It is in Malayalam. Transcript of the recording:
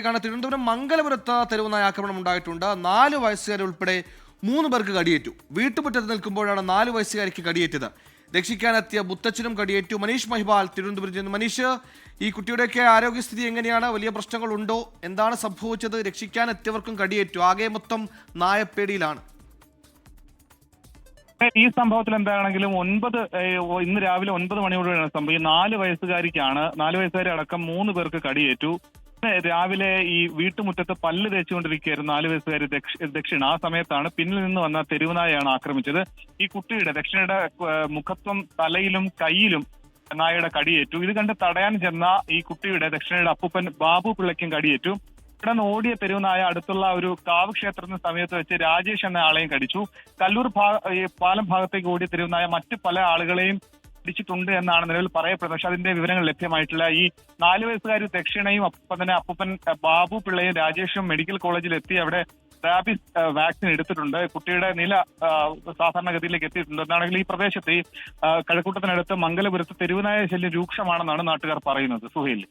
തിരുവനന്തപുരം മംഗലപുരത്ത് തെരുവുനായ ആക്രമണം ഉണ്ടായിട്ടുണ്ട്. 4 വയസ്സുകാർ ഉൾപ്പെടെ 3 പേർക്ക് കടിയേറ്റു. വീട്ടുമുറ്റത്ത് നിൽക്കുമ്പോഴാണ് 4 വയസ്സുകാരിക്ക് കടിയേറ്റത്. രക്ഷിക്കാനെത്തിയ മുത്തച്ഛനും കടിയേറ്റു. മനീഷ് മഹിബാൽ തിരുവനന്തപുരത്ത് നിന്ന്. മനീഷ്, ഈ കുട്ടിയുടെയൊക്കെ ആരോഗ്യസ്ഥിതി എങ്ങനെയാണ്? വലിയ പ്രശ്നങ്ങളുണ്ടോ? എന്താണ് സംഭവിച്ചത്? രക്ഷിക്കാനെത്തിയവർക്കും കടിയേറ്റു. ആകെ മൊത്തം നായപ്പേടിയിലാണ്. ഈ സംഭവത്തിൽ എന്താണെങ്കിലും ഇന്ന് രാവിലെ 9 മണിയോടെയാണ് സംഭവം. ഈ 4 വയസ്സുകാരിക്കാണ് 4 വയസ്സുകാരി അടക്കം 3 പേർക്ക് കടിയേറ്റു. രാവിലെ ഈ വീട്ടുമുറ്റത്ത് പല്ല് തേച്ചുകൊണ്ടിരിക്കുകയായിരുന്നു 4 വയസ്സുകാരി ദക്ഷിണ. ആ സമയത്താണ് പിന്നിൽ നിന്ന് വന്ന തെരുവുനായയാണ് ആക്രമിച്ചത്. ഈ കുട്ടിയുടെ ദക്ഷിണയുടെ മുഖത്തും തലയിലും കൈയിലും നായയുടെ കടിയേറ്റു. ഇത് കണ്ട് തടയാൻ ചെന്ന ഈ കുട്ടിയുടെ ദക്ഷിണയുടെ അപ്പൂപ്പൻ ബാബു പിള്ളയ്ക്കും കടിയേറ്റു. ഇവിടെ നിന്ന് ഓടിയ തെരുവുനായ അടുത്തുള്ള ഒരു കാവ് ക്ഷേത്രത്തിന് സമീപത്ത് വെച്ച് രാജേഷ് എന്ന ആളെയും കടിച്ചു. കല്ലൂർ പാലം ഭാഗത്തേക്ക് ഓടിയ തെരുവുനായ മറ്റ് പല ആളുകളെയും പിടിച്ചിട്ടുണ്ട് എന്നാണ് നിലവിൽ പറയപ്പെടുന്നത്. പക്ഷെ അതിന്റെ വിവരങ്ങൾ ലഭ്യമായിട്ടില്ല. ഈ 4 വയസ്സുകാരി ദക്ഷിണയും അപ്പൂപ്പൻ ബാബു പിള്ളയും രാജേഷും മെഡിക്കൽ കോളേജിൽ എത്തി അവിടെ റാബിസ് വാക്സിൻ എടുത്തിട്ടുണ്ട്. കുട്ടിയുടെ നില സാധാരണഗതിയിലേക്ക് എത്തിയിട്ടുണ്ട്. എന്നാണെങ്കിൽ ഈ പ്രദേശത്ത് ഈ കഴക്കൂട്ടത്തിനടുത്ത് മംഗലപുരത്ത് തെരുവുനായ ശല്യം രൂക്ഷമാണെന്നാണ് നാട്ടുകാർ പറയുന്നത്. സുഹൈൽ.